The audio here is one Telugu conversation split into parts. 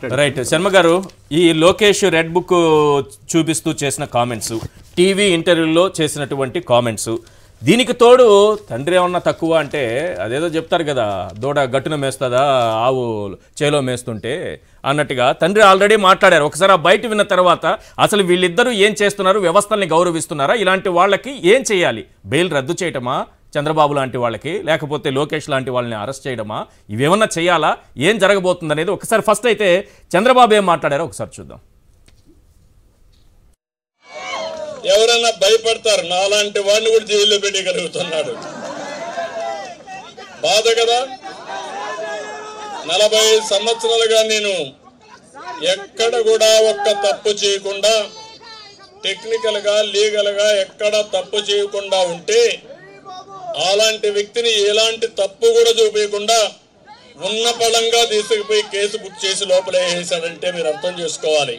రైట్ శర్మ గారు ఈ లోకేష్ రెడ్ బుక్ చూపిస్తూ చేసిన కామెంట్స్ టీవీ ఇంటర్వ్యూలో చేసినటువంటి కామెంట్స్ దీనికి తోడు తండ్రి ఏమన్నా తక్కువ అంటే అదేదో చెప్తారు కదా దూడ గట్టున మేస్తుందా ఆవు చేలో మేస్తుంటే అన్నట్టుగా తండ్రి ఆల్రెడీ మాట్లాడారు. ఒకసారి బయట విన్న తర్వాత అసలు వీళ్ళిద్దరూ ఏం చేస్తున్నారు, వ్యవస్థల్ని గౌరవిస్తున్నారా, ఇలాంటి వాళ్ళకి ఏం చేయాలి, బెయిల్ రద్దు చేయటమా చంద్రబాబు లాంటి వాళ్ళకి, లేకపోతే లోకేష్ లాంటి వాళ్ళని అరెస్ట్ చేయడమా, ఇవేమన్నా చేయాలా, ఏం జరగబోతుంది అనేది ఒకసారి ఫస్ట్ అయితే చంద్రబాబు ఏం మాట్లాడారో ఒకసారి చూద్దాం. ఎవరన్నా భయపడతారు, నాలాంటి వాడిని కూడా జైల్లో పెట్టగలుగుతున్నాడు. బాధ కదా. 40 సంవత్సరాలుగా నేను ఎక్కడ కూడా ఒక్క తప్పు చేయకుండా, టెక్నికల్ గా లీగల్ గా ఎక్కడ తప్పు చేయకుండా ఉంటే అలాంటి వ్యక్తిని ఎలాంటి తప్పు కూడా చూపించకుండా ఉన్న పళంగా తీసుకుపోయి కేసు బుక్ చేసి లోపలే వేసాడంటే మీరు అర్థం చేసుకోవాలి.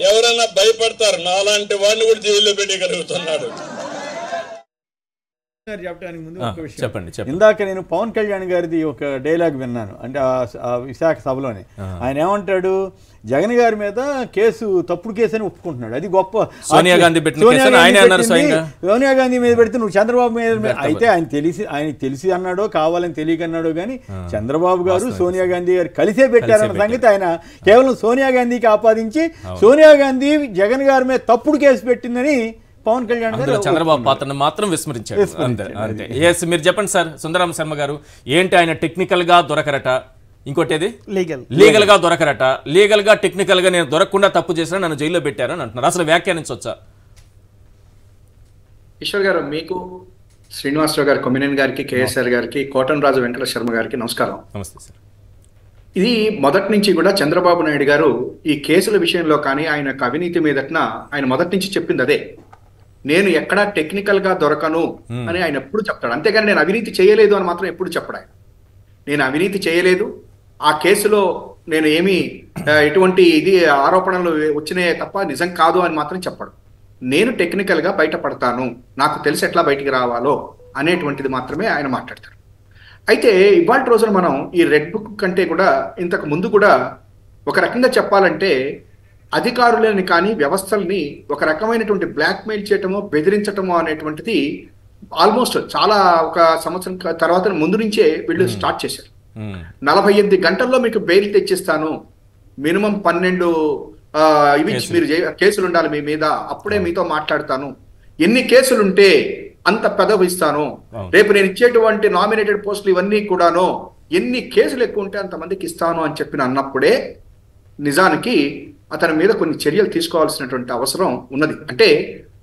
ఎవరన్నా భయపడతారు, నాలాంటి వాడిని కూడా జైల్లో పెట్టగలుగుతున్నాడు. చెప్పడానికి ముందు ఒక విషయం చెప్పండి. ఇందాక నేను పవన్ కళ్యాణ్ గారిది ఒక డైలాగ్ విన్నాను, అంటే ఆ విశాఖ సభలోనే. ఆయన ఏమంటాడు, జగన్ గారి మీద కేసు తప్పుడు కేసు అని ఒప్పుకుంటున్నాడు. అది గొప్ప. సోనియా గాంధీ సోనియా గాంధీ మీద పెడితే నువ్వు చంద్రబాబు మీద అయితే ఆయనకి తెలిసి అన్నాడో కావాలని తెలియకన్నాడో కానీ చంద్రబాబు గారు సోనియా గాంధీ గారు కలిసే పెట్టారన్న సంగతి ఆయన కేవలం సోనియా గాంధీకి ఆపాదించి సోనియా గాంధీ జగన్ గారి మీద తప్పుడు కేసు పెట్టిందని పవన్ కళ్యాణ్ గారు చంద్రబాబు పాత్రను మాత్రం విస్మరించారు. అంతే. ఎస్, మీరు చెప్పండి సార్ సుందరామ శర్మ గారు, ఏంటి ఆయన టెక్నికల్ గా దొరకరట, ఇంకోటి ఏది లీగల్ గా దొరకరట, లీగల్ గా టెక్నికల్ గా నేను దొరకకుండా తప్పు చేసినా నన్ను జైల్లో పెట్టారని అంటున్నారు. అసలు వ్యాఖ్యానించవచ్చా? ఈశ్వర్ గారు, మీకు శ్రీనివాసరావు గారు, కొమ్మినేని గారికి, కేఎస్ఆర్ గారికి, కోటంరాజు వెంకట శర్మ గారికి నమస్కారం. నమస్తే సార్. ఇది మొదటి నుంచి కూడా చంద్రబాబు నాయుడు గారు ఈ కేసుల విషయంలో కానీ ఆయన యొక్క అవినీతి మీదట్న ఆయన మొదటి నుంచి చెప్పింది అదే. నేను ఎక్కడా టెక్నికల్ గా దొరకను అని ఆయన ఎప్పుడు చెప్తాడు. అంతేగాని నేను అవినీతి చేయలేదు అని మాత్రం ఎప్పుడు చెప్పడు ఆయన. నేను అవినీతి చేయలేదు, ఆ కేసులో నేను ఏమీ ఎటువంటి ఆరోపణలు వచ్చినాయే తప్ప నిజం కాదు అని మాత్రం చెప్పడు. నేను టెక్నికల్ గా బయటపడతాను, నాకు తెలిసి ఎట్లా బయటికి రావాలో అనేటువంటిది మాత్రమే ఆయన మాట్లాడతారు. అయితే ఇవాళ రోజున మనం ఈ రెడ్ బుక్ కంటే కూడా ఇంతకు ముందు కూడా ఒక రకంగా చెప్పాలంటే అధికారులని కానీ వ్యవస్థల్ని ఒక రకమైనటువంటి బ్లాక్మెయిల్ చేయటమో బెదిరించటమో అనేటువంటిది ఆల్మోస్ట్ చాలా ఒక సంవత్సరం తర్వాత ముందు నుంచే వీళ్ళు స్టార్ట్ చేశారు. 48 గంటల్లో మీకు బెయిల్ తెచ్చిస్తాను, మినిమం 12 ఇవి మీరు కేసులు ఉండాలి మీ మీద, అప్పుడే మీతో మాట్లాడతాను, ఎన్ని కేసులుంటే అంత పెదవి ఇస్తాను, రేపు నేను ఇచ్చేటువంటి నామినేటెడ్ పోస్టులు ఇవన్నీ కూడాను ఎన్ని కేసులు ఎక్కువ ఉంటే అంతమందికి ఇస్తాను అని చెప్పిన అన్నప్పుడే నిజానికి అతని మీద కొన్ని చర్యలు తీసుకోవాల్సినటువంటి అవసరం ఉన్నది. అంటే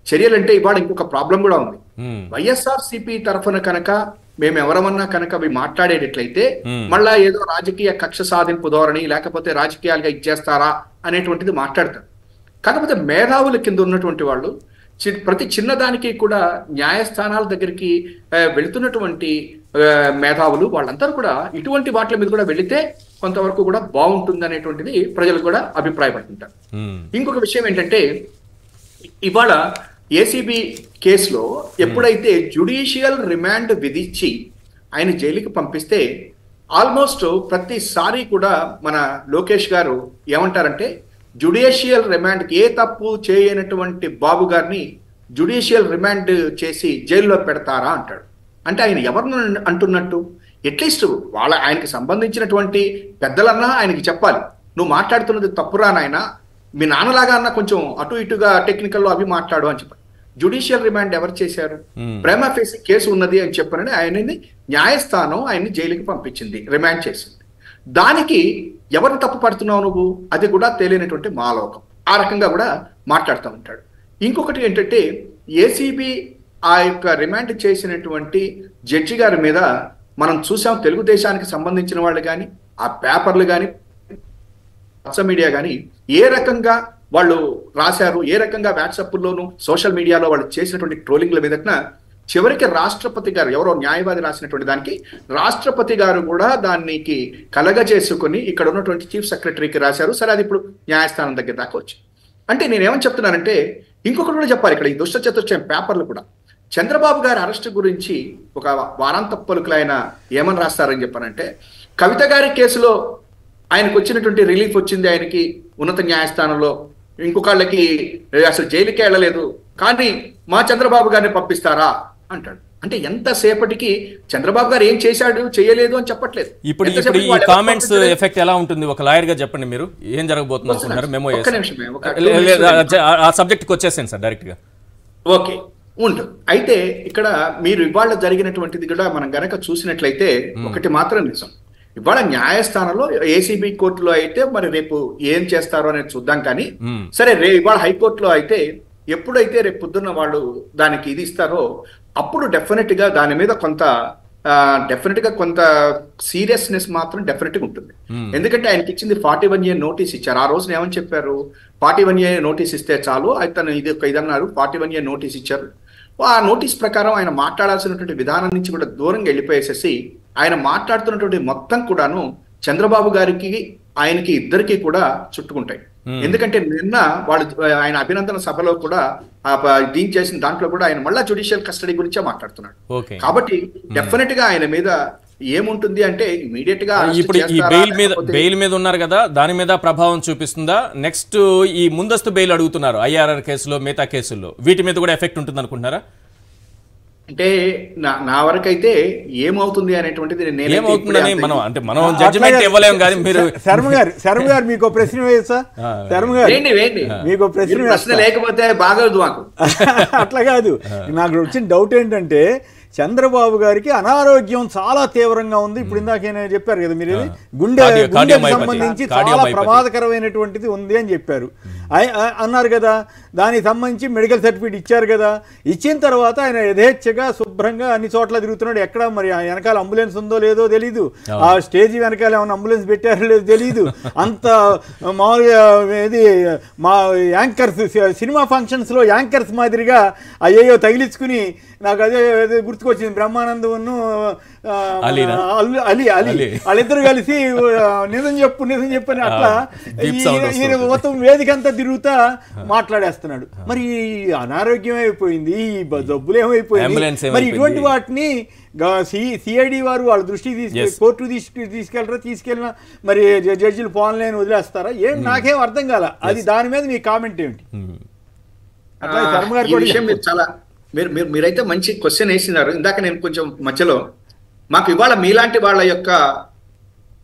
చర్యలు అంటే ఇవాళ ఇంకొక ప్రాబ్లం కూడా ఉంది. వైఎస్ఆర్సీపీ తరఫున కనుక మేము ఎవరమన్నా కనుక అవి మాట్లాడేటట్లయితే మళ్ళా ఏదో రాజకీయ కక్ష సాధింపు ధోరణి, లేకపోతే రాజకీయాలుగా ఇచ్చేస్తారా అనేటువంటిది మాట్లాడతారు. కాకపోతే మేధావుల కింద ఉన్నటువంటి వాళ్ళు ప్రతి చిన్నదానికి కూడా న్యాయస్థానాల దగ్గరికి వెళుతున్నటువంటి మేధావులు వాళ్ళందరూ కూడా ఇటువంటి వాటి మీద కూడా వెళితే కొంతవరకు కూడా బాగుంటుంది అనేటువంటిది ప్రజలు కూడా అభిప్రాయపడుతుంటారు. ఇంకొక విషయం ఏంటంటే, ఇవాళ ఏసీబీ కేసులో ఎప్పుడైతే జ్యుడిషియల్ రిమాండ్ విధించి ఆయన జైలుకి పంపిస్తే ఆల్మోస్ట్ ప్రతిసారి కూడా మన లోకేష్ గారు ఏమంటారంటే, జ్యుడిషియల్ రిమాండ్ ఏ తప్పు చేయనటువంటి బాబు గారిని జ్యుడిషియల్ రిమాండ్ చేసి జైల్లో పెడతారా అంటాడు. అంటే ఆయన ఎవరిని అంటున్నట్టు? అట్లీస్ట్ ఆయనకి సంబంధించినటువంటి పెద్దలన్నా ఆయనకి చెప్పాలి, నువ్వు మాట్లాడుతున్నది తప్పురా నాయన, మీ నాన్నలాగా అన్న కొంచెం అటు ఇటుగా టెక్నికల్లో అవి మాట్లాడు అని చెప్పాలి. జ్యుడిషియల్ రిమాండ్ ఎవరు చేశారు? ప్రైమా ఫేసి కేసు ఉన్నది అని చెప్పారని ఆయనని న్యాయస్థానం ఆయన్ని జైలుకి పంపించింది, రిమాండ్ చేసింది. దానికి ఎవరిని తప్పు పడుతున్నావు నువ్వు, అది కూడా తేలినటువంటి మాలోకం. ఆ రకంగా కూడా మాట్లాడుతూ ఉంటాడు. ఇంకొకటి ఏంటంటే, ఏసీబీ ఆ యొక్క రిమాండ్ చేసినటువంటి జడ్జి గారి మీద మనం చూసాం, తెలుగుదేశానికి సంబంధించిన వాళ్ళు కానీ, ఆ పేపర్లు కానీ, మీడియా కానీ ఏ రకంగా వాళ్ళు రాశారు, ఏ రకంగా వాట్సాప్లోను సోషల్ మీడియాలో వాళ్ళు చేసినటువంటి ట్రోలింగ్ల మీదట చివరికి రాష్ట్రపతి గారు, ఎవరో న్యాయవాది రాసినటువంటి దానికి రాష్ట్రపతి గారు కూడా దానికి కలగజేసుకుని ఇక్కడ ఉన్నటువంటి చీఫ్ సెక్రటరీకి రాశారు. సరే, అది ఇప్పుడు న్యాయస్థానం దగ్గర దాకా వచ్చి. అంటే నేనేమని చెప్తున్నానంటే, ఇంకొకటి కూడా చెప్పాలి ఇక్కడ, ఈ దుష్ట చతుష్టయం పేపర్లు కూడా చంద్రబాబు గారి అరెస్ట్ గురించి ఒక వారాంత పలుకులు ఆయన ఏమని రాస్తారని చెప్పానంటే, కవిత గారి కేసులో ఆయనకు వచ్చినటువంటి రిలీఫ్ వచ్చింది, ఆయనకి ఉన్నత న్యాయస్థానంలో, ఇంకొకళ్ళకి అసలు జైలుకే వెళ్ళలేదు, కానీ మా చంద్రబాబు గారిని పంపిస్తారా అంటాడు. అంటే ఎంతసేపటికి చంద్రబాబు గారు ఏం చేశాడు చేయలేదు అని చెప్పట్లేదు. ఇప్పుడు ఈ కామెంట్స్ ఎఫెక్ట్ ఎలా ఉంటుంది ఒక లాయర్ గా చెప్పండి, మీరు ఏం జరగబోతుంది అనుకుంటున్నారు? మెమో ఆ సబ్జెక్ట్ కి వచ్చేసాను సార్ డైరెక్ట్ గా. ఓకే, ఉంటుంది. అయితే ఇక్కడ మీరు ఇవాళ జరిగినటువంటిది కూడా మనం గనక చూసినట్లయితే ఒకటి మాత్రం నిజం, ఇవాళ న్యాయస్థానంలో ఏసీబీ కోర్టులో అయితే మరి రేపు ఏం చేస్తారో అనేది చూద్దాం. కానీ సరే, ఇవాళ హైకోర్టులో అయితే ఎప్పుడైతే రేపు పొద్దున్న వాళ్ళు దానికి ఇది ఇస్తారో అప్పుడు డెఫినెట్ గా దాని మీద కొంత సీరియస్నెస్ మాత్రం డెఫినెట్ గా ఉంటుంది. ఎందుకంటే ఆయనకి ఇచ్చింది 41A నోటీస్ ఇచ్చారు. ఆ రోజున ఏమని చెప్పారు, 41A నోటీస్ ఇస్తే చాలు, అతను ఇదన్నారు, 41A నోటీస్ ఇచ్చారు. ఆ నోటీస్ ప్రకారం ఆయన మాట్లాడాల్సినటువంటి విధానం నుంచి కూడా దూరంగా వెళ్ళిపోయేసేసి ఆయన మాట్లాడుతున్నటువంటి మొత్తం కూడాను చంద్రబాబు గారికి ఆయనకి ఇద్దరికి కూడా చుట్టుకుంటాయి. ఎందుకంటే నిన్న వాళ్ళు ఆయన అభినందన సభలో కూడా దీని చేసిన దాంట్లో కూడా ఆయన మళ్ళా జ్యుడిషియల్ కస్టడీ గురించే మాట్లాడుతున్నాడు. కాబట్టి డెఫినెట్ గా ఆయన మీద ఏముంటుంది అంటే ఇమీడియట్ గా ఇప్పుడు ఈ బెయిల్ మీద ఉన్నారు కదా, దాని మీద ప్రభావం చూపిస్తుందా? నెక్స్ట్ ఈ ముందస్తు బెయిల్ అడుగుతున్నారు ఐఆర్ఆర్ కేసులో, మిగతా కేసుల్లో, వీటి మీద కూడా ఎఫెక్ట్ ఉంటుంది అనుకుంటున్నారా? అంటే నా వరకైతే ఏమవుతుంది అనేటువంటిది మనం జడ్జిమెంట్ ఇవ్వలేం. కానీ మీరు శర్మ గారు మీకు ప్రశ్న వేయచ్చా? శర్మ గారు మీకు ప్రశ్న లేకపోతే బాగోదు మాకు. అట్లా కాదు, నాకు వచ్చిన డౌట్ ఏంటంటే చంద్రబాబు గారికి అనారోగ్యం చాలా తీవ్రంగా ఉంది. ఇప్పుడు ఇందాక చెప్పారు కదా మీరు, గుండెకి సంబంధించి చాలా ప్రమాదకరమైనటువంటిది ఉంది అని చెప్పారు అన్నారు కదా. దానికి సంబంధించి మెడికల్ సర్టిఫికేట్ ఇచ్చారు కదా. ఇచ్చిన తర్వాత ఆయన యథేచ్ఛగా శుభ్రంగా అన్ని చోట్ల తిరుగుతున్నాడు. ఎక్కడ మరి వెనకాల అంబులెన్స్ ఉందో లేదో తెలీదు, ఆ స్టేజ్ వెనకాల ఏమైనా అంబులెన్స్ పెట్టారో లేదో తెలీదు. అంత మామూలుగా ఇది మా యాంకర్స్ సినిమా ఫంక్షన్స్ లో యాంకర్స్ మాదిరిగా అయ్యో తగిలించుకుని, నాకు అదే గుర్తుకొచ్చింది, బ్రహ్మానందను అలీ వాళ్ళిద్దరు కలిసి నిజం చెప్పు అని అట్లా ఈయన మొత్తం వేదిక అంతా తిరుగుతా మాట్లాడేస్తున్నాడు. మరి అనారోగ్యం అయిపోయింది, జబ్బులు ఏమైపోయింది. మరి ఇటువంటి వాటిని సిఐడి వారు వాళ్ళ దృష్టికి కోర్టు తీసుకెళ్ళినా మరి జడ్జిలు పోన్లేని వదిలేస్తారా? ఏం నాకేం అర్థం కాల. అది దాని మీద మీ కామెంట్ ఏమిటి? అట్లా శర్మ గారు చాలా మీరైతే మంచి క్వశ్చన్ వేసినారు. ఇందాక నేను కొంచెం మధ్యలో, మాకు ఇవాళ మీలాంటి వాళ్ళ యొక్క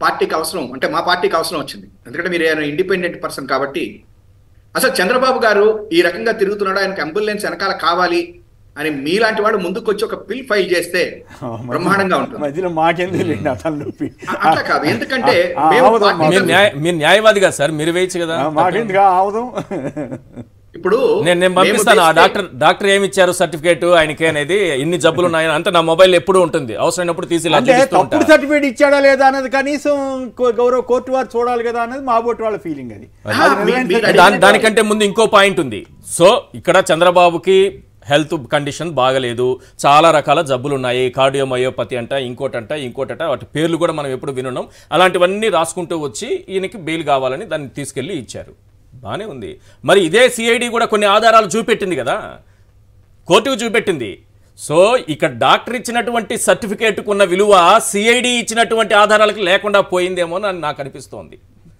పార్టీకి అవసరం, అంటే మా పార్టీకి అవసరం వచ్చింది. ఎందుకంటే మీరు ఇండిపెండెంట్ పర్సన్ కాబట్టి. అసలు చంద్రబాబు గారు ఈ రకంగా తిరుగుతున్నాడు, ఆయనకు అంబులెన్స్ వెనకాల కావాలి అని మీలాంటి వాడు ముందుకు వచ్చి ఒక బిల్ ఫైల్ చేస్తే బ్రహ్మాండంగా ఉంటుంది. అట్లా కాదు, ఎందుకంటే మీరు న్యాయవాదిగా సార్, మీరు వేయచ్చు కదా. ఇప్పుడు నేను పంపిస్తాను, ఆ డాక్టర్ ఏమి ఇచ్చారు సర్టిఫికేట్ ఆయనకి అనేది, ఇన్ని జబ్బులు ఉన్నాయని అంటే నా మొబైల్ ఎప్పుడు ఉంటుంది, అవసరమైనప్పుడు తీసి తప్పుడు సర్టిఫికేట్ ఇచ్చాడా లేదా అన్నది కనీసం గౌరవ కోర్టు వారు చూడాలి కదా అన్నది మా బోటి వాళ్ళ ఫీలింగ్. అది దానికంటే ముందు ఇంకో పాయింట్ ఉంది. సో ఇక్కడ చంద్రబాబుకి హెల్త్ కండిషన్ బాగలేదు, చాలా రకాల జబ్బులు ఉన్నాయి, కార్డియోమయోపతి అంట, ఇంకోటంట, వాటి పేర్లు కూడా మనం ఎప్పుడు వినున్నాం. అలాంటివన్నీ రాసుకుంటూ వచ్చి ఈయనకి బెయిల్ కావాలని దాన్ని తీసుకెళ్లి ఇచ్చారు. బానే ఉంది. మరి ఇదే సిఐడి కూడా కొన్ని ఆధారాలు చూపెట్టింది కదా, కోర్టుకు చూపెట్టింది. సో ఇక్కడ డాక్టర్ ఇచ్చినటువంటి సర్టిఫికేట్కు ఉన్న విలువ సిఐడి ఇచ్చినటువంటి ఆధారాలకు లేకుండా పోయిందేమో అని నాకు అనిపిస్తోంది.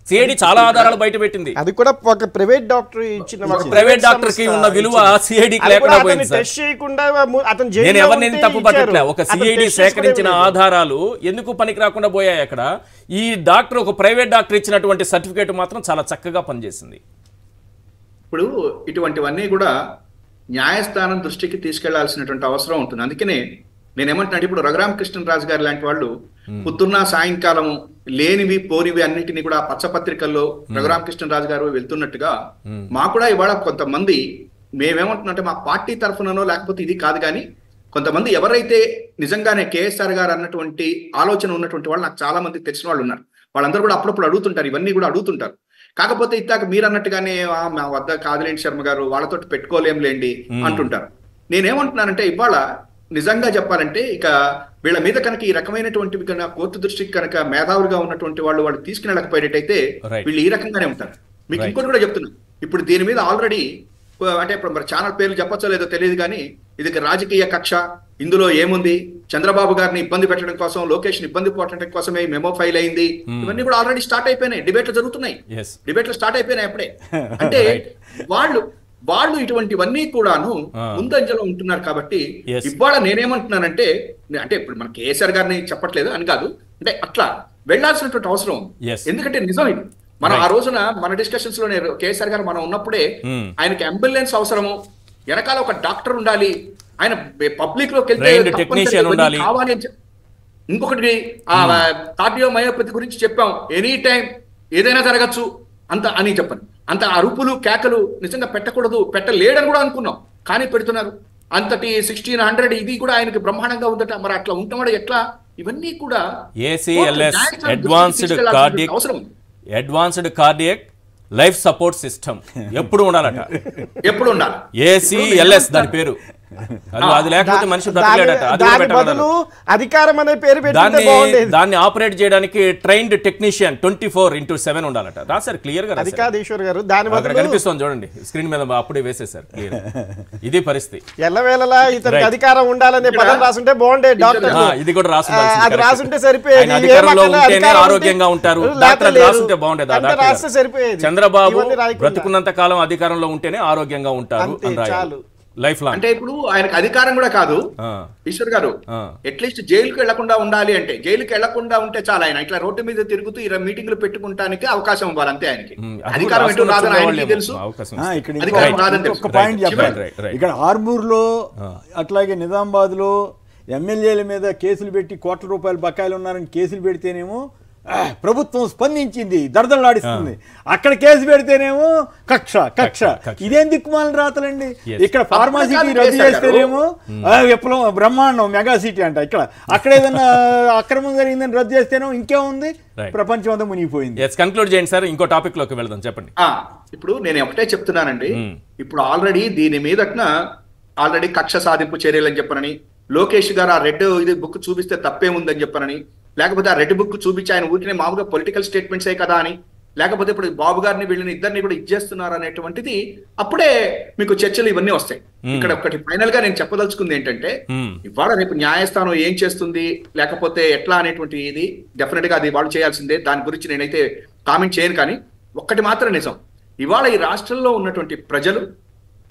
సిఐడి చాలా ఆధారాలు బయట పెట్టింది, అది కూడా ఒక ప్రైవేట్ డాక్టర్ ఇచ్చిన ప్రైవేట్ డాక్టర్ కి ఉన్న విలువ సిఐడికి లేకుండా పోయింది. నేను ఎవరిని తప్పు పట్టట్లే, ఒక సిఐడి సేకరించిన ఆధారాలు ఎందుకు పనికి రాకుండా పోయాయి అక్కడ. ఈ డాక్టర్, ఒక ప్రైవేట్ డాక్టర్ ఇచ్చినటువంటి సర్టిఫికేట్ మాత్రం చాలా చక్కగా పనిచేసింది. ఇప్పుడు ఇటువంటివన్నీ కూడా న్యాయస్థానం దృష్టికి తీసుకెళ్లాల్సినటువంటి అవసరం ఉంటుంది. అందుకనే నేనేమంటున్నాను, ఇప్పుడు రఘురామకృష్ణరాజు గారు లాంటి వాళ్ళు పొద్దున్న సాయంకాలం లేనివి పోనివి అన్నింటినీ కూడా పచ్చపత్రికల్లో రఘురామకృష్ణరాజు గారు వెళ్తున్నట్టుగా మా కూడా ఇవాళ కొంతమంది మేమేమంటున్నాంటే మా పార్టీ తరఫుననో లేకపోతే ఇది కాదు, కానీ కొంతమంది ఎవరైతే నిజంగానే కేఎస్ఆర్ గారు అన్నటువంటి ఆలోచన ఉన్నటువంటి వాళ్ళు నాకు చాలా మంది తెలిసిన వాళ్ళు ఉన్నారు. వాళ్ళందరూ కూడా అప్పుడప్పుడు అడుగుతుంటారు, ఇవన్నీ కూడా అడుగుతుంటారు. కాకపోతే ఇందాక మీరు అన్నట్టుగానే మా వద్ద కాదులేండి శర్మ గారు, వాళ్ళతో పెట్టుకోలేంలేండి అంటుంటారు. నేనేమంటున్నానంటే ఇవాళ నిజంగా చెప్పాలంటే ఇక వీళ్ళ మీద కనుక ఈ రకమైనటువంటి కోర్టు దృష్టికి కనుక మేధావులుగా ఉన్నటువంటి వాళ్ళు తీసుకునెళ్ళకపోయేటైతే వీళ్ళు ఈ రకంగానే ఉంటారు. మీకు ఇంకోటి కూడా చెప్తున్నా, ఇప్పుడు దీని మీద ఆల్రెడీ అంటే ఇప్పుడు మరి ఛానల్ పేర్లు చెప్పచ్చో లేదో తెలియదు, కానీ ఇది రాజకీయ కక్ష, ఇందులో ఏముంది, చంద్రబాబు గారిని ఇబ్బంది పెట్టడం కోసం, లోకేష్ ని ఇబ్బంది పెట్టడం కోసమే మెమో ఫైల్ అయింది, ఇవన్నీ కూడా ఆల్రెడీ స్టార్ట్ అయిపోయినాయి, డిబేట్లు జరుగుతున్నాయి, డిబేట్లు స్టార్ట్ అయిపోయినాయి అప్పుడే. అంటే వాళ్ళు ఇటువంటివన్నీ కూడాను ముందంజలో ఉంటున్నారు. కాబట్టి ఇవాళ నేనేమంటున్నానంటే, అంటే ఇప్పుడు మన కేసీఆర్ గారిని చెప్పట్లేదు అని కాదు, అంటే అట్లా వెళ్లాల్సినటువంటి అవసరం ఉంది. ఎందుకంటే నిజం ఇది. మనం ఆ రోజున మన డిస్కషన్స్ లోనే కేసీఆర్ గారు మనం ఉన్నప్పుడే ఆయనకి అంబులెన్స్ అవసరము, వెనకాల ఒక డాక్టర్ ఉండాలి, ఆయన పబ్లిక్ లోకి వెళ్తే కావాలి అని. ఇంకొకటి కార్డియోమయోపతి గురించి చెప్పాం, ఎనీ టైం ఏదైనా జరగచ్చు అంత అని చెప్పాను. అంత అరుపులు కేకలు నిజంగా పెట్టకూడదు, పెట్టలేడని కూడా అనుకున్నాం, కానీ పెడుతున్నారు. అంతటి 1600 ఇది కూడా ఆయనకి బ్రహ్మాండంగా ఉందట. మరి అట్లా ఉంటాడు ఎట్లా? ఇవన్నీ కూడా advanced cardiac life support system ఎప్పుడు ఉండాలట, ఎప్పుడు ఉండాలి. ACLS దాని పేరు. అది లేకపోతే మనిషి బ్రతకలేడట. అధికారం అనే పేరు దాన్ని ఆపరేట్ చేయడానికి ట్రైన్డ్ టెక్నీషియన్ 24/7 ఉండాలట. రాశారు క్లియర్ గా. అధికాధీశ్వర్ గారు దాని బదులు కనిపిస్తుంది చూడండి స్క్రీన్ మీద, అప్పుడే వేసేసారు క్లియర్. ఇది పరిస్థితి. ఎల్లవేళలా ఇతనికి అధికారం ఉండాలనే పదం రాసుంటే బాగుండే. డాక్టర్ ఇది కూడా అది రాసుంటే సరిపోయేది. అధికారంలో ఉంటేనే ఆరోగ్యంగా ఉంటారు, డాక్టర్ రాసుంటే బాగుండేది. రాస్తే సరిపోయేది. చంద్రబాబు బ్రతుకున్నంత కాలం అధికారంలో ఉంటేనే ఆరోగ్యంగా ఉంటారు అని రాయాలి. Life long. అంటే ఇప్పుడు ఆయనకు అధికారం కూడా కాదు ఈశ్వర్ గారు, అట్లీస్ట్ జైలుకి వెళ్లకుండా ఉండాలి అంటే, జైలుకి వెళ్లకుండా ఉంటే చాలా, ఆయన ఇట్లా రోడ్డు మీద తిరుగుతూ ఇలా మీటింగ్లు పెట్టుకుంటానికి అవకాశం ఇవ్వాలి అంతే. ఆయనకి అధికారం ఎటు రాదని ఆయనకి తెలుసు. ఒక పాయింట్ చెప్పాలి. ఇక్కడ ఆర్మూర్ లో అట్లాగే నిజామాబాద్ లో ఎమ్మెల్యేల మీద కేసులు పెట్టి కోట్ల రూపాయల బకాయిలు ఉన్నారని కేసులు పెడితేనేమో ప్రభుత్వం స్పందించింది, దరదలాడిస్తుంది. అక్కడ కేసు పెడితేనేమో కక్ష కక్ష. ఇదేం దిక్కుమాలని రాతలండి. ఇక్కడ ఫార్మాసిటీ రద్దు చేస్తేనేమో విప్లవం, బ్రహ్మాండం, మెగా సిటీ అంట. అక్కడ ఏదన్నా అక్రమం జరిగిందని రద్దు చేస్తేనేమో ఇంకేముంది, ప్రపంచం అంతా మునిగిపోయింది. కన్క్లూడ్ చేయండి సార్, ఇంకో టాపిక్ లోకి వెళ్దాం. చెప్పండి. ఇప్పుడు నేను ఒకటే చెప్తున్నానండి, ఇప్పుడు ఆల్రెడీ దీని మీదట్న ఆల్రెడీ కక్ష సాధింపు చర్యలని చెప్పనని, లోకేష్ గారు ఆ రెడ్ ఇది బుక్ చూపిస్తే తప్పేముందని చెప్పనని, లేకపోతే ఆ రెడ్ బుక్ చూపించి ఆయన ఊరికే మామూలుగా పొలిటికల్ స్టేట్మెంట్సే కదా అని, లేకపోతే ఇప్పుడు బాబు గారిని వీళ్ళని ఇద్దరిని కూడా ఇచ్చేస్తున్నారు అనేటువంటిది అప్పుడే మీకు చర్చలు ఇవన్నీ వస్తాయి. ఇక్కడ ఒకటి ఫైనల్ గా నేను చెప్పదలుచుకుంది ఏంటంటే, ఇవాళ రేపు న్యాయస్థానం ఏం చేస్తుంది లేకపోతే ఎట్లా అనేటువంటి ఇది డెఫినెట్ గా అది వాళ్ళు చేయాల్సిందే. దాని గురించి నేనైతే కామెంట్ చేయను. కానీ ఒక్కటి మాత్రం నిజం, ఇవాళ ఈ రాష్ట్రంలో ఉన్నటువంటి ప్రజలు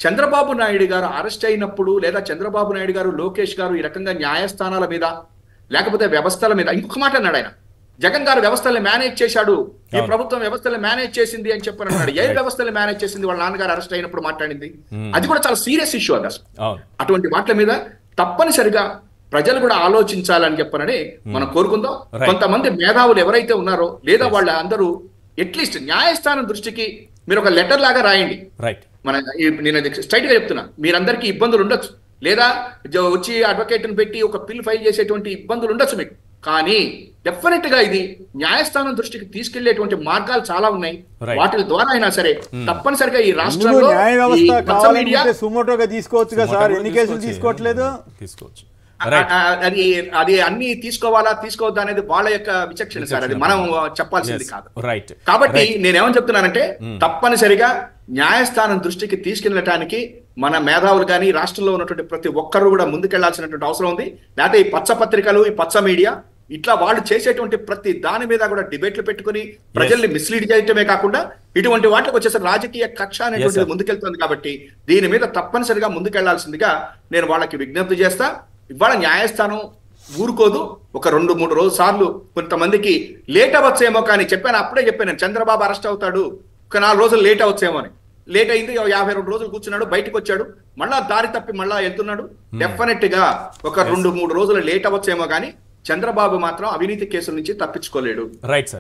చంద్రబాబు నాయుడు గారు అరెస్ట్ అయినప్పుడు, లేదా చంద్రబాబు నాయుడు గారు, లోకేష్ గారు ఈ రకంగా న్యాయస్థానాల మీద లేకపోతే వ్యవస్థల మీద, ఇంకొక మాట అన్నాడు ఆయన, జగన్ గారు వ్యవస్థల్ని మేనేజ్ చేశాడు, ఈ ప్రభుత్వం వ్యవస్థల్ని మేనేజ్ చేసింది అని చెప్పని అన్నాడు. ఏ వ్యవస్థల్ని మేనేజ్ చేసింది? వాళ్ళ నాన్నగారు అరెస్ట్ అయినప్పుడు మాట్లాడింది. అది కూడా చాలా సీరియస్ ఇష్యూ. అది అటువంటి వాటి మీద తప్పనిసరిగా ప్రజలు కూడా ఆలోచించాలని చెప్పనని మనం కోరుకుందాం. కొంతమంది మేధావులు ఎవరైతే ఉన్నారో, లేదా వాళ్ళ అందరూ అట్లీస్ట్ న్యాయస్థానం దృష్టికి మీరు ఒక లెటర్ లాగా రాయండి. మన నేను స్ట్రైట్ గా చెప్తున్నా, మీరందరికీ ఇబ్బందులు ఉండొచ్చు, లేదా వచ్చి అడ్వకేట్ ని పెట్టి ఒక బిల్ ఫైల్ చేసేటువంటి ఇబ్బందులు ఉండొచ్చు మీకు, కానీ డెఫినెట్ గా ఇది న్యాయస్థానం దృష్టికి తీసుకెళ్లేటువంటి మార్గాలు చాలా ఉన్నాయి. వాటి ద్వారా అయినా సరే తప్పనిసరిగా ఈ రాష్ట్రంలో న్యాయ వ్యవస్థ సుమోటోగా తీసుకోవచ్చుగా సార్, ఎన్ని కేసులు తీసుకోవట్లేదు. తీసుకోవచ్చు. అది అన్ని తీసుకోవాలా తీసుకోవద్దా అనేది వాళ్ళ యొక్క విచక్షణ సార్, అది మనం చెప్పాల్సింది కాదు. కాబట్టి నేనేమని చెప్తున్నానంటే, తప్పనిసరిగా న్యాయస్థానం దృష్టికి తీసుకెళ్ళటానికి మన మేధావులు కానీ రాష్ట్రంలో ఉన్నటువంటి ప్రతి ఒక్కరు కూడా ముందుకెళ్లాల్సినటువంటి అవసరం ఉంది. లేకపోతే ఈ పచ్చ పత్రికలు, ఈ పచ్చ మీడియా ఇట్లా వాళ్ళు చేసేటువంటి ప్రతి దాని మీద కూడా డిబేట్లు పెట్టుకుని ప్రజల్ని మిస్లీడ్ చేయటమే కాకుండా ఇటువంటి వాటికి వచ్చేసరి రాజకీయ కక్ష అనేటువంటిది ముందుకెళ్తుంది. కాబట్టి దీని మీద తప్పనిసరిగా ముందుకెళ్లాల్సిందిగా నేను వాళ్ళకి విజ్ఞప్తి చేస్తా. ఇవాళ న్యాయస్థానం ఊరుకోదు. ఒక 2-3 రోజు సార్లు కొంతమందికి లేట్ అవ్వచ్చేమో, కానీ చెప్పాను, అప్పుడే చెప్పాను, చంద్రబాబు అరెస్ట్ అవుతాడు, ఒక 4 రోజులు లేట్ అవ్వచ్చేమో అని. లేట్ అయింది, 52 రోజులు కూర్చున్నాడు, బయటకు వచ్చాడు, మళ్ళా దారి తప్పి మళ్ళా వెళ్తున్నాడు. డెఫినెట్ గా ఒక 2-3 రోజులు లేట్ అవ్వచ్చేమో, కానీ చంద్రబాబు మాత్రం అవినీతి కేసుల నుంచి తప్పించుకోలేడు. Right sir.